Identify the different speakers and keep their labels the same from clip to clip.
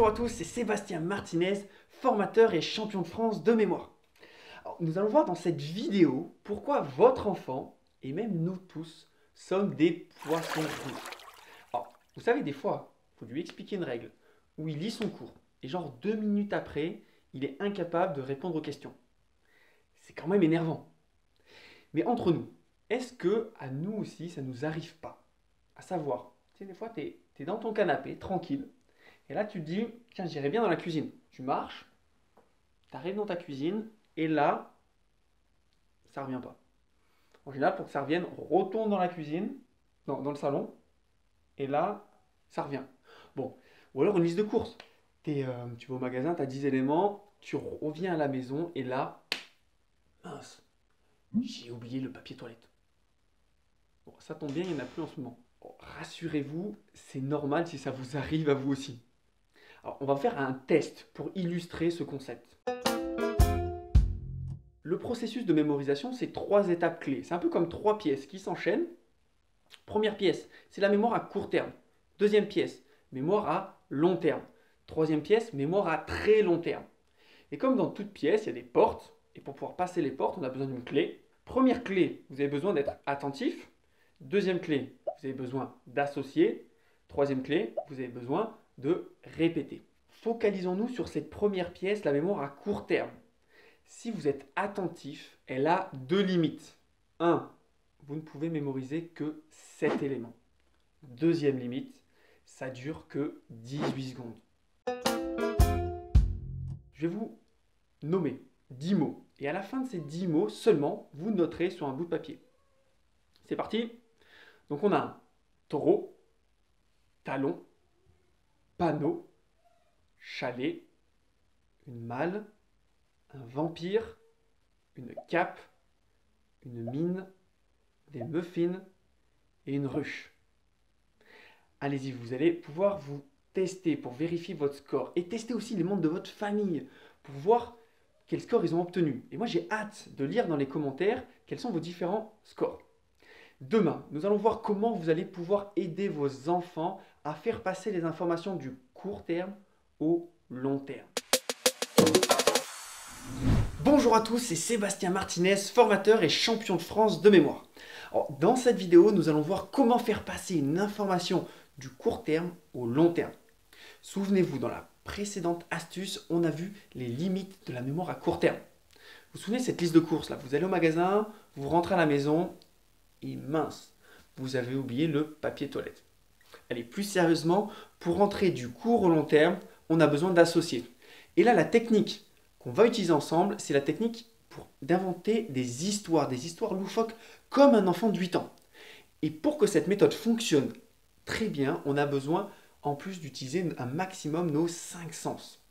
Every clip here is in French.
Speaker 1: Bonjour à tous, c'est Sébastien Martinez, formateur et champion de France de mémoire. Alors, nous allons voir dans cette vidéo pourquoi votre enfant, et même nous tous, sommes des poissons rouges. Alors, vous savez, des fois, il faut lui expliquer une règle, où il lit son cours, et genre 2 minutes après, il est incapable de répondre aux questions. C'est quand même énervant. Mais entre nous, est-ce que à nous aussi, ça nous arrive pas? À savoir, tu sais, des fois, tu es dans ton canapé, tranquille, et là, tu te dis, tiens, j'irai bien dans la cuisine. Tu marches, tu arrives dans ta cuisine, et là, ça ne revient pas. En général, pour que ça revienne, retourne dans la cuisine, dans le salon, et là, ça revient. Bon, ou alors une liste de courses. Tu vas au magasin, tu as 10 éléments, tu reviens à la maison, et là, mince, j'ai oublié le papier toilette. Bon, ça tombe bien, il n'y en a plus en ce moment. Bon, rassurez-vous, c'est normal si ça vous arrive à vous aussi. Alors, on va faire un test pour illustrer ce concept. Le processus de mémorisation, c'est 3 étapes clés. C'est un peu comme 3 pièces qui s'enchaînent. Première pièce, c'est la mémoire à court terme. Deuxième pièce, mémoire à long terme. Troisième pièce, mémoire à très long terme. Et comme dans toute pièce, il y a des portes. Et pour pouvoir passer les portes, on a besoin d'une clé. Première clé, vous avez besoin d'être attentif. Deuxième clé, vous avez besoin d'associer. Troisième clé, vous avez besoin de répéter. Focalisons-nous sur cette première pièce, la mémoire à court terme. Si vous êtes attentif, elle a 2 limites. 1. Vous ne pouvez mémoriser que 7 éléments. Deuxième limite, ça dure que 18 secondes. Je vais vous nommer 10 mots. Et à la fin de ces 10 mots seulement, vous noterez sur un bout de papier. C'est parti. Donc on a un taureau, talon, panneau, chalet, une malle, un vampire, une cape, une mine, des muffins et une ruche. Allez-y, vous allez pouvoir vous tester pour vérifier votre score et tester aussi les membres de votre famille pour voir quel score ils ont obtenu. Et moi, j'ai hâte de lire dans les commentaires quels sont vos différents scores. Demain, nous allons voir comment vous allez pouvoir aider vos enfants à faire passer les informations du court terme au long terme. Bonjour à tous, c'est Sébastien Martinez, formateur et champion de France de mémoire. Alors, dans cette vidéo, nous allons voir comment faire passer une information du court terme au long terme. Souvenez-vous, dans la précédente astuce, on a vu les limites de la mémoire à court terme. Vous vous souvenez de cette liste de courses là? Vous allez au magasin, vous rentrez à la maison et mince, vous avez oublié le papier toilette. Allez, plus sérieusement, pour rentrer du court au long terme, on a besoin d'associer. Et là, la technique qu'on va utiliser ensemble, c'est la technique d'inventer des histoires loufoques comme un enfant de 8 ans. Et pour que cette méthode fonctionne très bien, on a besoin en plus d'utiliser un maximum nos 5 sens.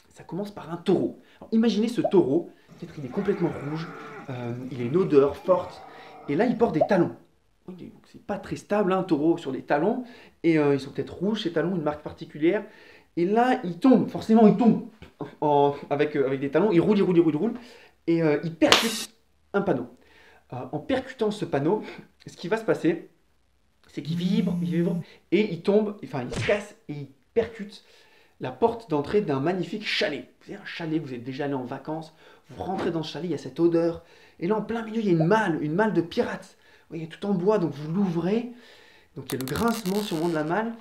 Speaker 1: Ça commence par un taureau. Alors, imaginez ce taureau, peut-être qu'il est complètement rouge, il a une odeur forte, et là il porte des talons. C'est pas très stable, un taureau sur des talons, et ils sont peut-être rouges ces talons, une marque particulière. Et là, il tombe, forcément, il tombe avec des talons, il roule, et il percute un panneau. En percutant ce panneau, ce qui va se passer, c'est qu'il vibre, et il tombe, enfin, il se casse, et il percute la porte d'entrée d'un magnifique chalet. Vous avez un chalet, vous êtes déjà allé en vacances, vous rentrez dans ce chalet, il y a cette odeur, et là, en plein milieu, il y a une malle de pirate. Vous voyez, tout en bois, donc vous l'ouvrez, donc il y a le grincement sûrement de la malle,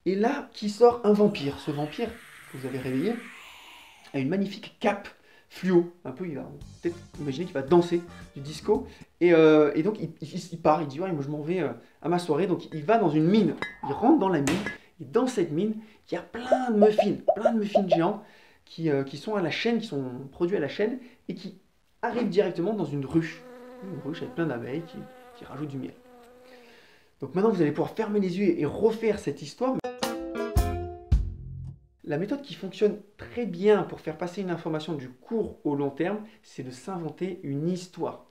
Speaker 1: et là, qui sort un vampire. Ce vampire que vous avez réveillé a une magnifique cape fluo. Un peu, il va peut-être imaginer qu'il va danser du disco. Et donc, il part, il dit ouais, moi je m'en vais à ma soirée. Donc, il va dans une mine. Il rentre dans la mine. Et dans cette mine, il y a plein de muffins géants qui sont à la chaîne, qui sont produits à la chaîne et qui arrivent directement dans une ruche. Une ruche avec plein d'abeilles qui rajoutent du miel. Donc maintenant, vous allez pouvoir fermer les yeux et refaire cette histoire. La méthode qui fonctionne très bien pour faire passer une information du court au long terme, c'est de s'inventer une histoire.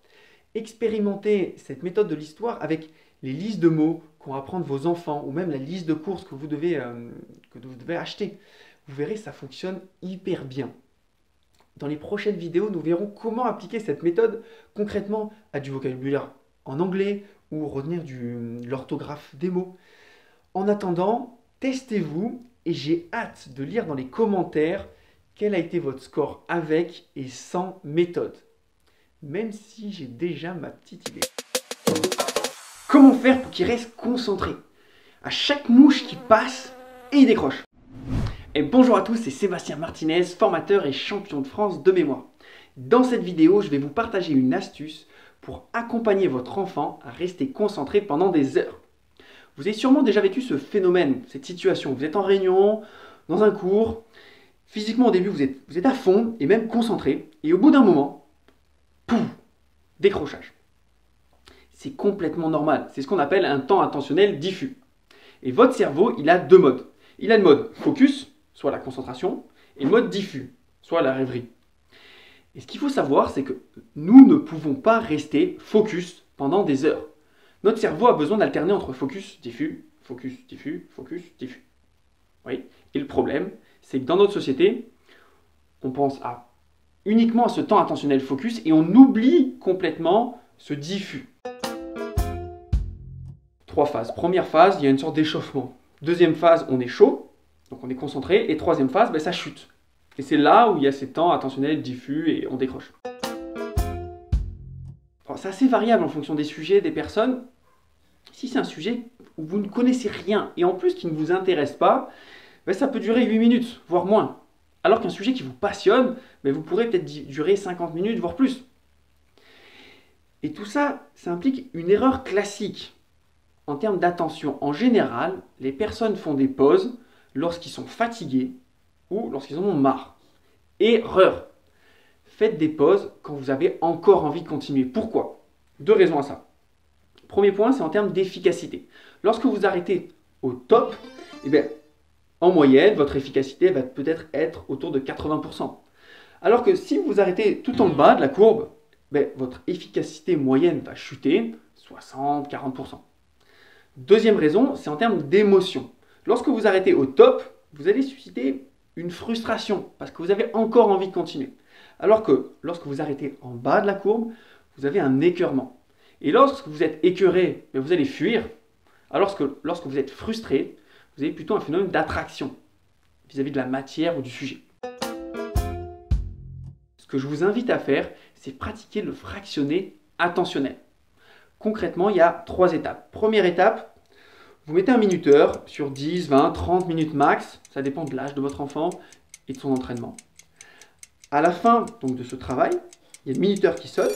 Speaker 1: Expérimentez cette méthode de l'histoire avec les listes de mots qu'ont à apprendre vos enfants ou même la liste de courses que vous devez acheter. Vous verrez, ça fonctionne hyper bien. Dans les prochaines vidéos, nous verrons comment appliquer cette méthode concrètement à du vocabulaire en anglais ou retenir de l'orthographe des mots. En attendant, Testez-vous et j'ai hâte de lire dans les commentaires quel a été votre score avec et sans méthode. Même si j'ai déjà ma petite idée. Comment faire pour qu'il reste concentré à chaque mouche qui passe et il décroche? Et bonjour à tous, c'est Sébastien Martinez, formateur et champion de France de mémoire. Dans cette vidéo, je vais vous partager une astuce pour accompagner votre enfant à rester concentré pendant des heures. Vous avez sûrement déjà vécu ce phénomène, cette situation. Vous êtes en réunion, dans un cours. Physiquement, au début, vous êtes à fond et même concentré. Et au bout d'un moment, pouf, décrochage. C'est complètement normal. C'est ce qu'on appelle un temps attentionnel diffus. Et votre cerveau, il a deux modes. Il a le mode focus, soit la concentration, et le mode diffus, soit la rêverie. Et ce qu'il faut savoir, c'est que nous ne pouvons pas rester focus pendant des heures. Notre cerveau a besoin d'alterner entre focus, diffus, focus, diffus, focus, diffus. Oui. Et le problème, c'est que dans notre société, on pense uniquement à ce temps attentionnel focus et on oublie complètement ce diffus. 3 phases. Première phase, il y a une sorte d'échauffement. Deuxième phase, on est chaud, donc on est concentré. Et troisième phase, ça chute. Et c'est là où il y a ces temps attentionnels diffus et on décroche. C'est assez variable en fonction des sujets, des personnes. Si c'est un sujet où vous ne connaissez rien et en plus qui ne vous intéresse pas, ça peut durer 8 minutes, voire moins. Alors qu'un sujet qui vous passionne, vous pourrez peut-être durer 50 minutes, voire plus. Et tout ça, ça implique une erreur classique. En termes d'attention, en général, les personnes font des pauses lorsqu'ils sont fatigués ou lorsqu'ils en ont marre. Erreur! Faites des pauses quand vous avez encore envie de continuer. Pourquoi? 2 raisons à ça. Premier point, c'est en termes d'efficacité. Lorsque vous arrêtez au top, en moyenne, votre efficacité va peut-être être autour de 80%. Alors que si vous arrêtez tout en bas de la courbe, votre efficacité moyenne va chuter 60-40%. Deuxième raison, c'est en termes d'émotion. Lorsque vous arrêtez au top, vous allez susciter une frustration parce que vous avez encore envie de continuer. Alors que lorsque vous arrêtez en bas de la courbe, vous avez un écœurement. Et lorsque vous êtes écœuré, vous allez fuir. Alors que lorsque vous êtes frustré, vous avez plutôt un phénomène d'attraction vis-à-vis de la matière ou du sujet. Ce que je vous invite à faire, c'est pratiquer le fractionné attentionnel. Concrètement, il y a 3 étapes. Première étape, vous mettez un minuteur sur 10, 20, 30 minutes max. Ça dépend de l'âge de votre enfant et de son entraînement. À la fin donc, de ce travail, il y a le minuteur qui sonne.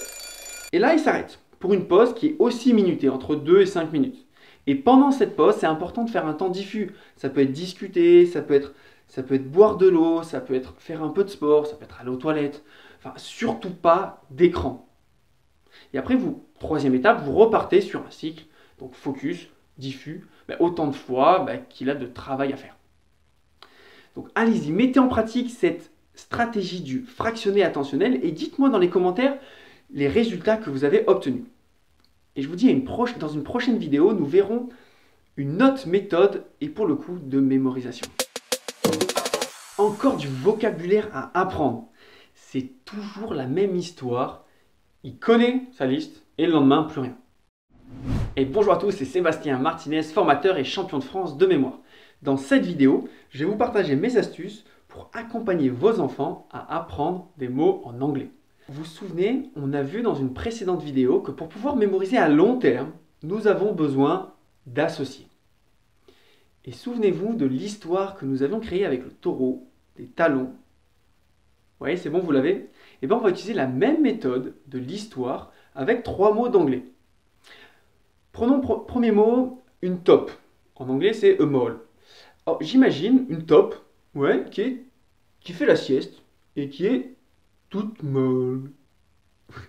Speaker 1: Et là, il s'arrête pour une pause qui est aussi minutée, entre 2 et 5 minutes. Et pendant cette pause, c'est important de faire un temps diffus. Ça peut être discuter, ça peut être boire de l'eau, ça peut être faire un peu de sport, ça peut être aller aux toilettes. Enfin, surtout pas d'écran. Et après, troisième étape, vous repartez sur un cycle, donc focus, diffus, autant de fois qu'il a de travail à faire. Donc allez-y, mettez en pratique cette stratégie du fractionné attentionnel et dites-moi dans les commentaires les résultats que vous avez obtenus. Et je vous dis, dans une prochaine vidéo, nous verrons une autre méthode et pour le coup de mémorisation. Encore du vocabulaire à apprendre. C'est toujours la même histoire. Il connaît sa liste et le lendemain, plus rien. Et bonjour à tous, c'est Sébastien Martinez, formateur et champion de France de mémoire. Dans cette vidéo, je vais vous partager mes astuces pour accompagner vos enfants à apprendre des mots en anglais. Vous vous souvenez, on a vu dans une précédente vidéo que pour pouvoir mémoriser à long terme, nous avons besoin d'associer. Et souvenez-vous de l'histoire que nous avions créée avec le taureau, des talons. Vous voyez, c'est bon, vous l'avez? On va utiliser la même méthode de l'histoire avec 3 mots d'anglais. Prenons premier mot, une taupe. En anglais, c'est a mole. Alors, j'imagine une taupe qui fait la sieste et qui est toute molle.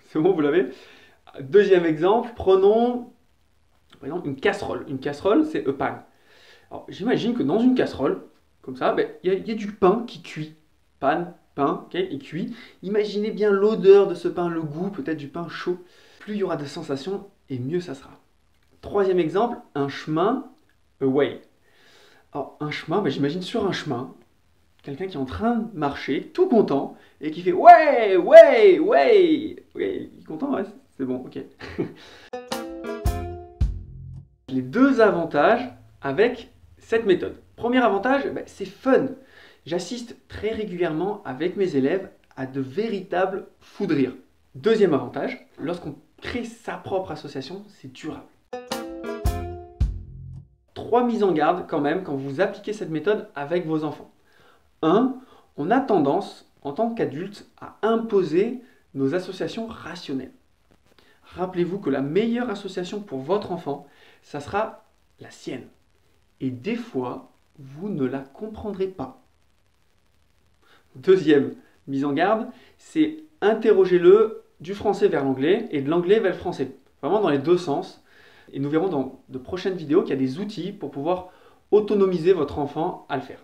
Speaker 1: C'est bon, vous l'avez? Deuxième exemple, prenons par exemple une casserole. Une casserole, c'est a pan. Alors, j'imagine que dans une casserole, comme ça, il y a du pain qui cuit. Pan, pain, il cuit. Imaginez bien l'odeur de ce pain, le goût peut-être du pain chaud. Plus il y aura de sensations et mieux ça sera. Troisième exemple, un chemin, a way. Alors, un chemin, j'imagine sur un chemin, quelqu'un qui est en train de marcher, tout content, et qui fait ouais, ouais, ouais. Ouais, il est content, ouais, c'est bon, ok. Les 2 avantages avec cette méthode. Premier avantage, c'est fun. J'assiste très régulièrement avec mes élèves à de véritables fous de rire. Deuxième avantage, lorsqu'on crée sa propre association, c'est durable. 3 mises en garde quand même quand vous appliquez cette méthode avec vos enfants. 1. On a tendance, en tant qu'adulte, à imposer nos associations rationnelles. Rappelez-vous que la meilleure association pour votre enfant, ça sera la sienne. Et des fois, vous ne la comprendrez pas. Deuxième mise en garde, c'est interrogez-le du français vers l'anglais et de l'anglais vers le français. Vraiment dans les deux sens. Et nous verrons dans de prochaines vidéos qu'il y a des outils pour pouvoir autonomiser votre enfant à le faire.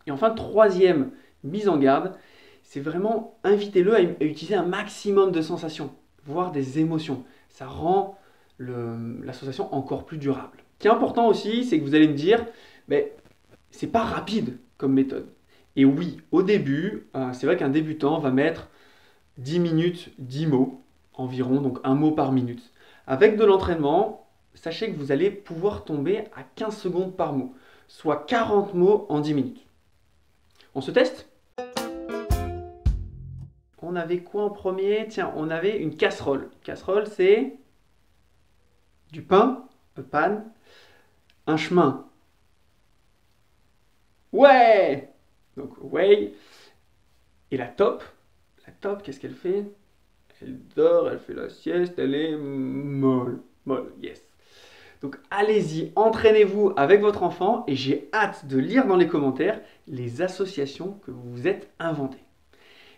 Speaker 1: Et enfin, troisième mise en garde, c'est vraiment invitez-le à utiliser un maximum de sensations, voire des émotions. Ça rend l'association encore plus durable. Ce qui est important aussi, c'est que vous allez me dire, c'est pas rapide comme méthode. Et oui, au début, c'est vrai qu'un débutant va mettre 10 minutes, 10 mots environ, donc un mot par minute. Avec de l'entraînement, sachez que vous allez pouvoir tomber à 15 secondes par mot, soit 40 mots en 10 minutes. On se teste ? On avait quoi en premier? Tiens, on avait une casserole. Casserole, c'est du pain, a pan, un chemin. Ouais! Donc, way. Et la top, qu'est-ce qu'elle fait? Elle dort, elle fait la sieste, elle est molle. Molle, yes. Donc allez-y, entraînez-vous avec votre enfant et j'ai hâte de lire dans les commentaires les associations que vous vous êtes inventées.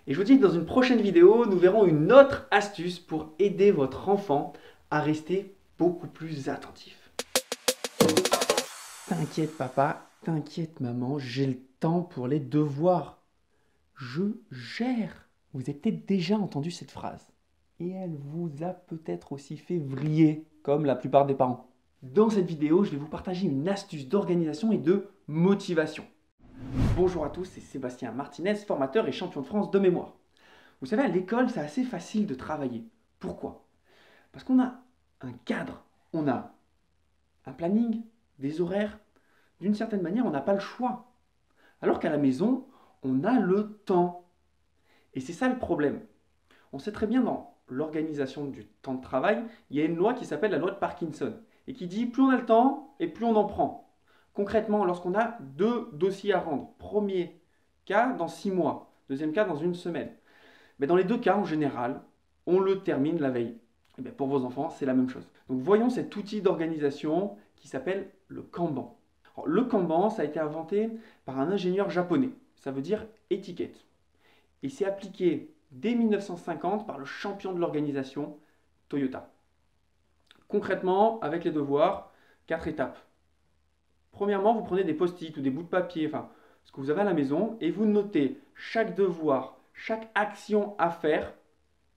Speaker 1: Et je vous dis que dans une prochaine vidéo, nous verrons une autre astuce pour aider votre enfant à rester beaucoup plus attentif. T'inquiète papa, t'inquiète maman, j'ai le temps pour les devoirs. Je gère. Vous avez peut-être déjà entendu cette phrase. Et elle vous a peut-être aussi fait vriller, comme la plupart des parents. Dans cette vidéo, je vais vous partager une astuce d'organisation et de motivation. Bonjour à tous, c'est Sébastien Martinez, formateur et champion de France de mémoire. Vous savez, à l'école, c'est assez facile de travailler. Pourquoi? Parce qu'on a un cadre, on a un planning, des horaires. D'une certaine manière, on n'a pas le choix. Alors qu'à la maison, on a le temps. Et c'est ça le problème. On sait très bien dans l'organisation du temps de travail, il y a une loi qui s'appelle la loi de Parkinson et qui dit plus on a le temps et plus on en prend. Concrètement, lorsqu'on a 2 dossiers à rendre, premier cas dans 6 mois, deuxième cas dans une semaine, mais dans les 2 cas en général, on le termine la veille. Et bien pour vos enfants, c'est la même chose. Donc voyons cet outil d'organisation qui s'appelle le Kanban. Alors, le Kanban, ça a été inventé par un ingénieur japonais. Ça veut dire étiquette. Et c'est appliqué dès 1950 par le champion de l'organisation, Toyota. Concrètement, avec les devoirs, 4 étapes. Premièrement, vous prenez des post-it ou des bouts de papier, enfin, ce que vous avez à la maison, et vous notez chaque devoir, chaque action à faire,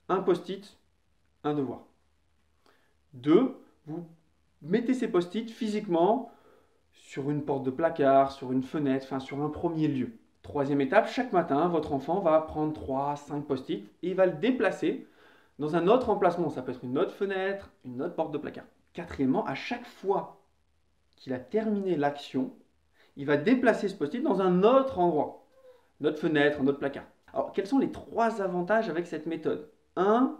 Speaker 1: un post-it, un devoir. 2, vous mettez ces post-it physiquement sur une porte de placard, sur une fenêtre, enfin sur un premier lieu. Troisième étape, chaque matin, votre enfant va prendre 3, 5 post-it et il va le déplacer dans un autre emplacement. Ça peut être une autre fenêtre, une autre porte de placard. Quatrièmement, à chaque fois qu'il a terminé l'action, il va déplacer ce post-it dans un autre endroit. Une autre fenêtre, un autre placard. Alors, quels sont les 3 avantages avec cette méthode? 1,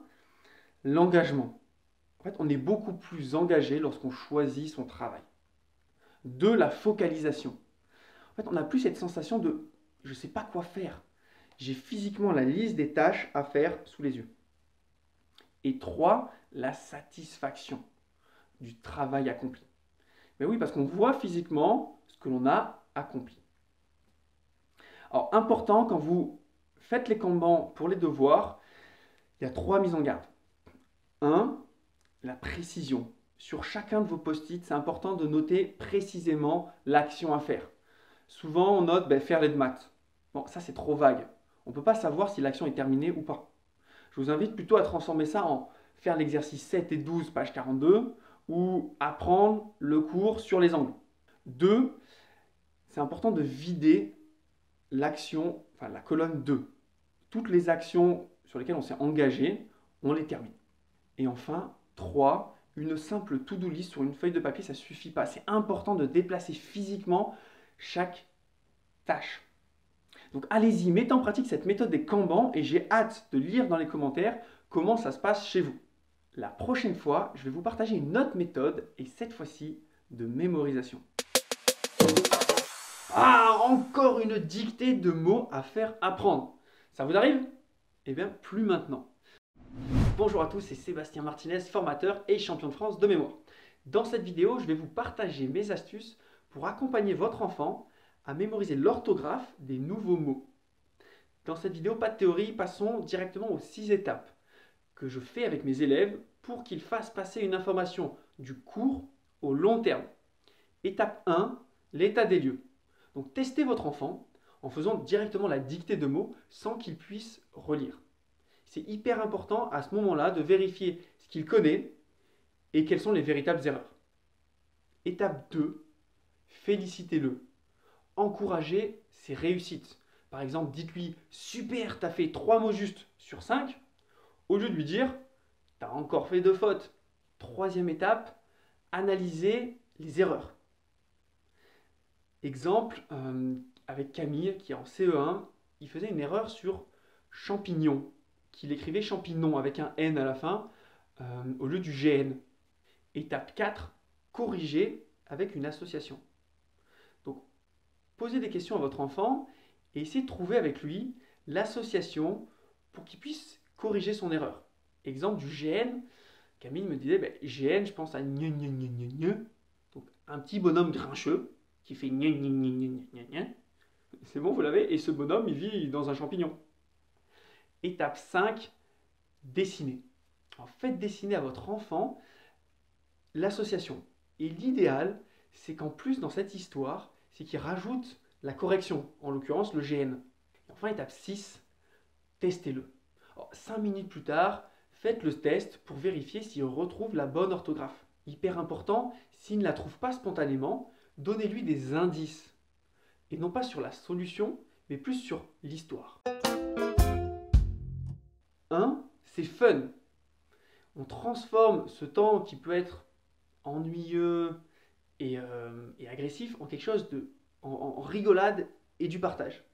Speaker 1: l'engagement. En fait, on est beaucoup plus engagé lorsqu'on choisit son travail. 2, la focalisation. En fait, on n'a plus cette sensation de « je ne sais pas quoi faire ». J'ai physiquement la liste des tâches à faire sous les yeux. Et 3, la satisfaction du travail accompli. Mais oui, parce qu'on voit physiquement ce que l'on a accompli. Alors, important, quand vous faites les Kanban pour les devoirs, il y a 3 mises en garde. 1, la précision. Sur chacun de vos post-it, c'est important de noter précisément l'action à faire. Souvent, on note faire les maths. Bon, ça, c'est trop vague. On ne peut pas savoir si l'action est terminée ou pas. Je vous invite plutôt à transformer ça en faire l'exercice 7 et 12, page 42, ou apprendre le cours sur les angles. 2, c'est important de vider l'action, enfin la colonne 2. Toutes les actions sur lesquelles on s'est engagé, on les termine. Et enfin, 3, Une simple to-do list sur une feuille de papier, ça ne suffit pas. C'est important de déplacer physiquement chaque tâche. Donc allez-y, mettez en pratique cette méthode des Kanban et j'ai hâte de lire dans les commentaires comment ça se passe chez vous. La prochaine fois, je vais vous partager une autre méthode et cette fois-ci de mémorisation. Ah, encore une dictée de mots à faire apprendre. Ça vous arrive? Eh bien, plus maintenant. Bonjour à tous, c'est Sébastien Martinez, formateur et champion de France de mémoire. Dans cette vidéo, je vais vous partager mes astuces pour accompagner votre enfant à mémoriser l'orthographe des nouveaux mots. Dans cette vidéo, pas de théorie, passons directement aux 6 étapes que je fais avec mes élèves pour qu'ils fassent passer une information du court au long terme. Étape 1, l'état des lieux. Donc testez votre enfant en faisant directement la dictée de mots sans qu'il puisse relire. C'est hyper important à ce moment-là de vérifier ce qu'il connaît et quelles sont les véritables erreurs. Étape 2, félicitez-le. Encouragez ses réussites. Par exemple, dites-lui « Super, tu as fait 3 mots justes sur 5 » au lieu de lui dire « Tu as encore fait 2 fautes ». Troisième étape, analysez les erreurs. Exemple, avec Camille qui est en CE1, il faisait une erreur sur champignon, qu'il écrivait champignon avec un N à la fin au lieu du GN. Étape 4, corriger avec une association. Donc, posez des questions à votre enfant et essayez de trouver avec lui l'association pour qu'il puisse corriger son erreur. Exemple du GN, Camille me disait GN, je pense à gne gne gne gne gne. Donc un petit bonhomme grincheux qui fait gne gne gne gne gne gne. C'est bon, vous l'avez. Et ce bonhomme, il vit dans un champignon. Étape 5, dessiner. Alors, faites dessiner à votre enfant l'association. Et l'idéal, c'est qu'en plus dans cette histoire, c'est qu'il rajoute la correction, en l'occurrence le GN. Et enfin, étape 6, testez-le. 5 minutes plus tard, faites le test pour vérifier s'il retrouve la bonne orthographe. Hyper important, s'il ne la trouve pas spontanément, donnez-lui des indices. Et non pas sur la solution, mais plus sur l'histoire. 1, c'est fun. On transforme ce temps qui peut être ennuyeux et agressif en quelque chose en rigolade et du partage.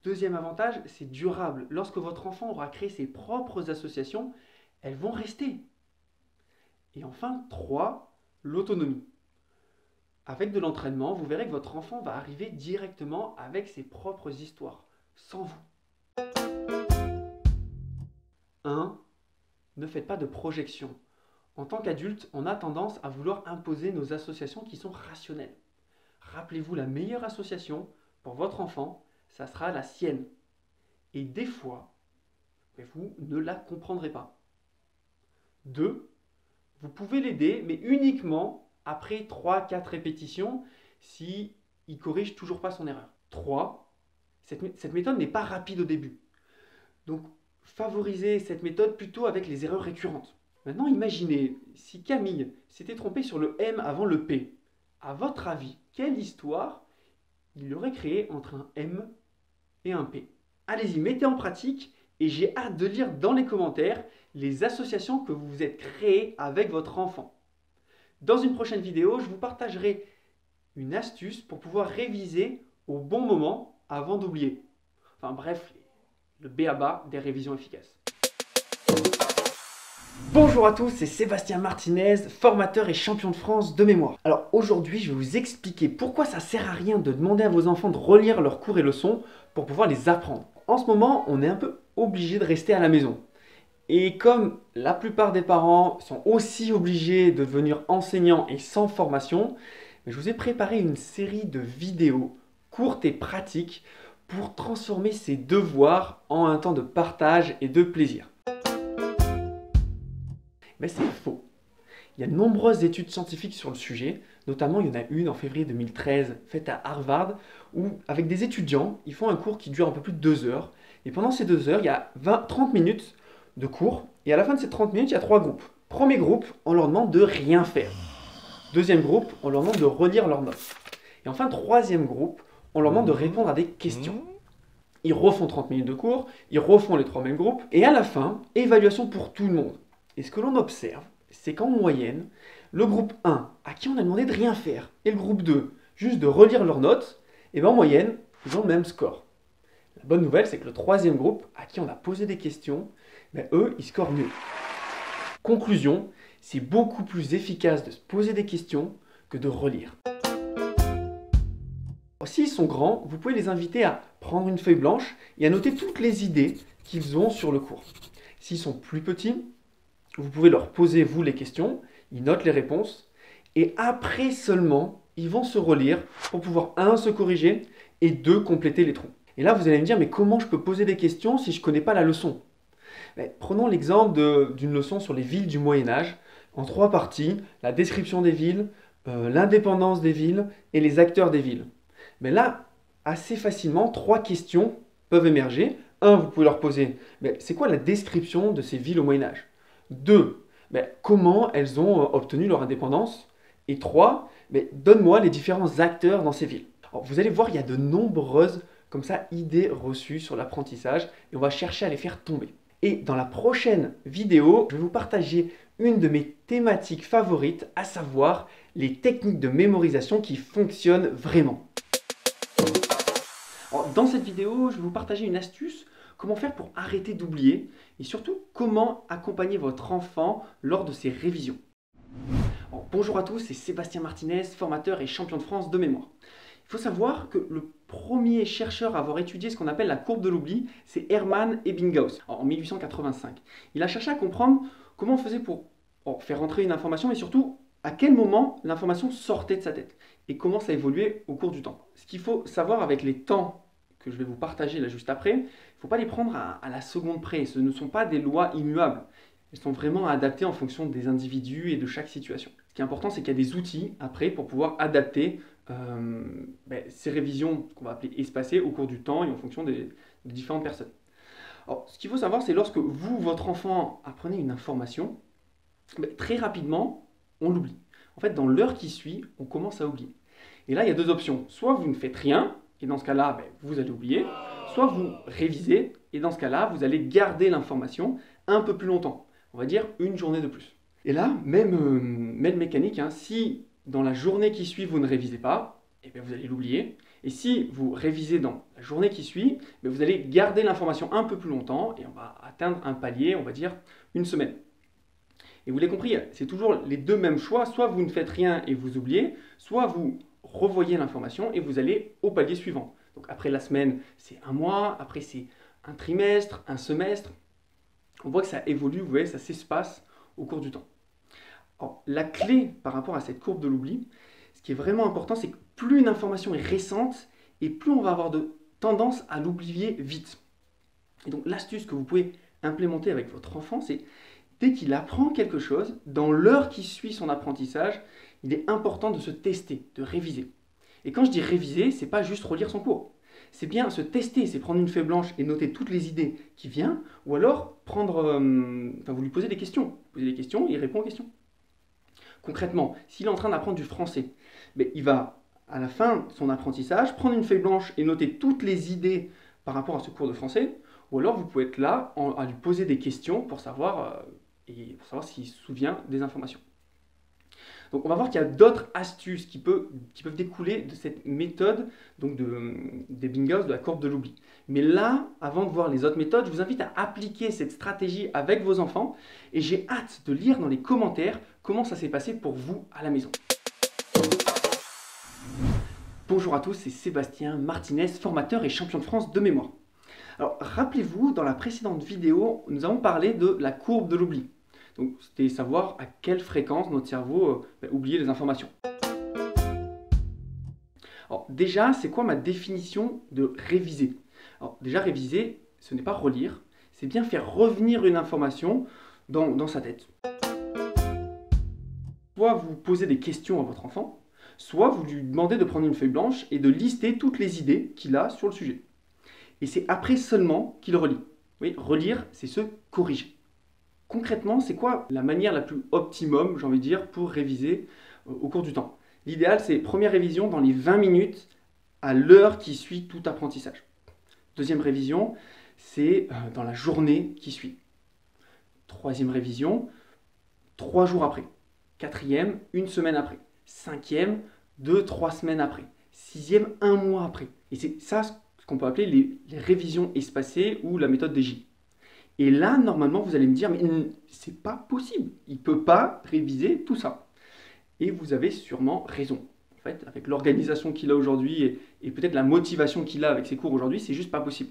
Speaker 1: Deuxième avantage, c'est durable. Lorsque votre enfant aura créé ses propres associations, elles vont rester. Et enfin, 3, l'autonomie. Avec de l'entraînement, vous verrez que votre enfant va arriver directement avec ses propres histoires, sans vous. 1. Ne faites pas de projection. En tant qu'adulte, on a tendance à vouloir imposer nos associations qui sont rationnelles. Rappelez-vous, la meilleure association pour votre enfant, ça sera la sienne. Et des fois, vous ne la comprendrez pas. 2. Vous pouvez l'aider, mais uniquement après 3-4 répétitions, s'il ne corrige toujours pas son erreur. 3. Cette méthode n'est pas rapide au début. Donc, favorisez cette méthode plutôt avec les erreurs récurrentes. Maintenant, imaginez, si Camille s'était trompée sur le M avant le P, à votre avis, quelle histoire il aurait créé entre un M et un P? Allez-y, mettez en pratique et j'ai hâte de lire dans les commentaires les associations que vous vous êtes créées avec votre enfant. Dans une prochaine vidéo, je vous partagerai une astuce pour pouvoir réviser au bon moment avant d'oublier. Enfin bref, le b.a.-ba des révisions efficaces. Bonjour à tous, c'est Sébastien Martinez, formateur et champion de France de mémoire. Alors aujourd'hui, je vais vous expliquer pourquoi ça sert à rien de demander à vos enfants de relire leurs cours et leçons pour pouvoir les apprendre. En ce moment, on est un peu obligé de rester à la maison. Et comme la plupart des parents sont aussi obligés de devenir enseignants et sans formation, je vous ai préparé une série de vidéos courtes et pratiques pour transformer ces devoirs en un temps de partage et de plaisir. Mais c'est faux. Il y a de nombreuses études scientifiques sur le sujet, notamment il y en a une en février 2013 faite à Harvard, où avec des étudiants, ils font un cours qui dure un peu plus de 2 heures. Et pendant ces 2 heures, il y a 30 minutes de cours, et à la fin de ces 30 minutes, il y a 3 groupes. Premier groupe, on leur demande de rien faire. Deuxième groupe, on leur demande de relire leurs notes. Et enfin, troisième groupe, on leur demande de répondre à des questions. Ils refont 30 minutes de cours, ils refont les 3 mêmes groupes, et à la fin, évaluation pour tout le monde. Et ce que l'on observe, c'est qu'en moyenne, le groupe 1, à qui on a demandé de rien faire, et le groupe 2, juste de relire leurs notes, et bien en moyenne, ils ont le même score. La bonne nouvelle, c'est que le troisième groupe, à qui on a posé des questions, ben eux, ils scorent mieux. Conclusion, c'est beaucoup plus efficace de se poser des questions que de relire. S'ils sont grands, vous pouvez les inviter à prendre une feuille blanche et à noter toutes les idées qu'ils ont sur le cours. S'ils sont plus petits, vous pouvez leur poser vous les questions, ils notent les réponses et après seulement, ils vont se relire pour pouvoir 1 se corriger et 2 compléter les trous. Et là, vous allez me dire, mais comment je peux poser des questions si je ne connais pas la leçon? Prenons l'exemple d'une leçon sur les villes du Moyen-Âge, en 3 parties, la description des villes, l'indépendance des villes et les acteurs des villes. Mais là, assez facilement, 3 questions peuvent émerger. 1, vous pouvez leur poser, c'est quoi la description de ces villes au Moyen-Âge? 2, comment elles ont obtenu leur indépendance? Et 3, donne-moi les différents acteurs dans ces villes. Alors, vous allez voir, il y a de nombreuses comme ça, idées reçues sur l'apprentissage et on va chercher à les faire tomber. Et dans la prochaine vidéo, je vais vous partager une de mes thématiques favorites, à savoir les techniques de mémorisation qui fonctionnent vraiment. Alors, dans cette vidéo, je vais vous partager une astuce, comment faire pour arrêter d'oublier et surtout comment accompagner votre enfant lors de ses révisions. Alors, bonjour à tous, c'est Sébastien Martinez, formateur et champion de France de mémoire. Il faut savoir que le premier chercheur à avoir étudié ce qu'on appelle la courbe de l'oubli, c'est Hermann Ebbinghaus, en 1885. Il a cherché à comprendre comment on faisait pour faire rentrer une information, mais surtout à quel moment l'information sortait de sa tête et comment ça évoluait au cours du temps. Ce qu'il faut savoir avec les temps que je vais vous partager là juste après, il ne faut pas les prendre à la seconde près. Ce ne sont pas des lois immuables. Elles sont vraiment adaptées en fonction des individus et de chaque situation. Ce qui est important, c'est qu'il y a des outils après pour pouvoir adapter ces révisions qu'on va appeler espacées au cours du temps et en fonction des différentes personnes. Alors, ce qu'il faut savoir, c'est lorsque vous, votre enfant, apprenez une information, très rapidement, on l'oublie. En fait, dans l'heure qui suit, on commence à oublier. Et là, il y a 2 options. Soit vous ne faites rien, et dans ce cas-là, vous allez oublier. Soit vous révisez, et dans ce cas-là, vous allez garder l'information un peu plus longtemps. On va dire une journée de plus. Et là, même mécanique, si dans la journée qui suit, vous ne révisez pas, vous allez l'oublier. Et si vous révisez dans la journée qui suit, vous allez garder l'information un peu plus longtemps et on va atteindre un palier, on va dire, une semaine. Et vous l'avez compris, c'est toujours les 2 mêmes choix. Soit vous ne faites rien et vous oubliez, soit vous revoyez l'information et vous allez au palier suivant. Donc après la semaine, c'est 1 mois, après c'est un trimestre, un semestre. On voit que ça évolue, vous voyez, ça s'espace au cours du temps. Alors, la clé par rapport à cette courbe de l'oubli, ce qui est vraiment important, c'est que plus une information est récente et plus on va avoir de tendance à l'oublier vite. Et donc l'astuce que vous pouvez implémenter avec votre enfant, c'est dès qu'il apprend quelque chose, dans l'heure qui suit son apprentissage, il est important de se tester, de réviser. Et quand je dis réviser, c'est pas juste relire son cours. C'est bien se tester, c'est prendre une feuille blanche et noter toutes les idées qui viennent, ou alors vous lui posez des questions. Vous posez des questions, il répond aux questions. Concrètement, s'il est en train d'apprendre du français, il va, à la fin de son apprentissage, prendre une feuille blanche et noter toutes les idées par rapport à ce cours de français, ou alors vous pouvez être là à lui poser des questions pour savoir s'il se souvient des informations. Donc on va voir qu'il y a d'autres astuces qui peuvent découler de cette méthode d'Ebbinghaus, de la courbe de l'oubli. Mais là, avant de voir les autres méthodes, je vous invite à appliquer cette stratégie avec vos enfants et j'ai hâte de lire dans les commentaires comment ça s'est passé pour vous à la maison. Bonjour à tous, c'est Sébastien Martinez, formateur et champion de France de mémoire. Alors rappelez-vous, dans la précédente vidéo, nous avons parlé de la courbe de l'oubli. Donc, c'était savoir à quelle fréquence notre cerveau oubliait les informations. Alors, déjà, c'est quoi ma définition de réviser? Alors, déjà, réviser, ce n'est pas relire, c'est bien faire revenir une information dans sa tête. Soit vous posez des questions à votre enfant, soit vous lui demandez de prendre une feuille blanche et de lister toutes les idées qu'il a sur le sujet. Et c'est après seulement qu'il relit. Oui, relire, c'est se corriger. Concrètement, c'est quoi la manière la plus optimum, j'ai envie de dire, pour réviser au cours du temps? L'idéal, c'est première révision dans les 20 minutes à l'heure qui suit tout apprentissage. Deuxième révision, c'est dans la journée qui suit. Troisième révision, 3 jours après. Quatrième, 1 semaine après. Cinquième, 2-3 semaines après. Sixième, 1 mois après. Et c'est ça ce qu'on peut appeler les révisions espacées ou la méthode des J. Et là, normalement, vous allez me dire, mais c'est pas possible. Il ne peut pas réviser tout ça. Et vous avez sûrement raison. En fait, avec l'organisation qu'il a aujourd'hui et peut-être la motivation qu'il a avec ses cours aujourd'hui, c'est juste pas possible.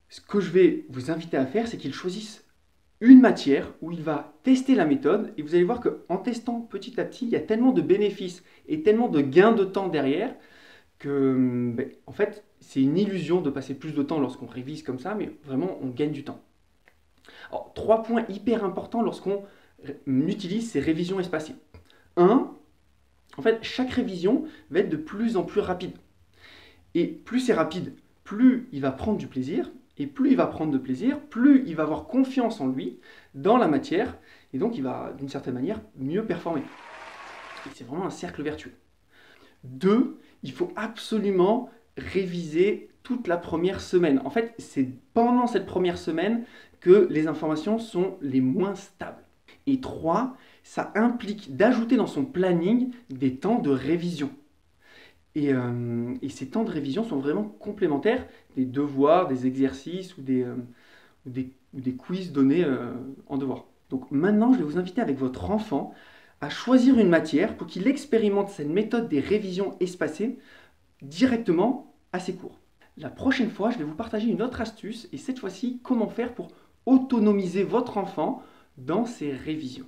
Speaker 1: Ce que je vais vous inviter à faire, c'est qu'il choisisse une matière où il va tester la méthode et vous allez voir qu'en testant petit à petit, il y a tellement de bénéfices et tellement de gains de temps derrière que, en fait, c'est une illusion de passer plus de temps lorsqu'on révise comme ça, mais vraiment, on gagne du temps. Alors, 3 points hyper importants lorsqu'on utilise ces révisions espacées. 1, en fait, chaque révision va être de plus en plus rapide. Et plus c'est rapide, plus il va prendre du plaisir. Et plus il va prendre de plaisir, plus il va avoir confiance en lui, dans la matière, et donc il va, d'une certaine manière, mieux performer. Et c'est vraiment un cercle vertueux. 2, il faut absolument réviser toute la première semaine. En fait, c'est pendant cette première semaine que les informations sont les moins stables. Et 3, ça implique d'ajouter dans son planning des temps de révision. Et ces temps de révision sont vraiment complémentaires des devoirs, des exercices ou des quiz donnés en devoir. Donc maintenant, je vais vous inviter avec votre enfant à choisir une matière pour qu'il expérimente cette méthode des révisions espacées directement à ses cours. La prochaine fois, je vais vous partager une autre astuce et cette fois-ci, comment faire pour autonomiser votre enfant dans ses révisions.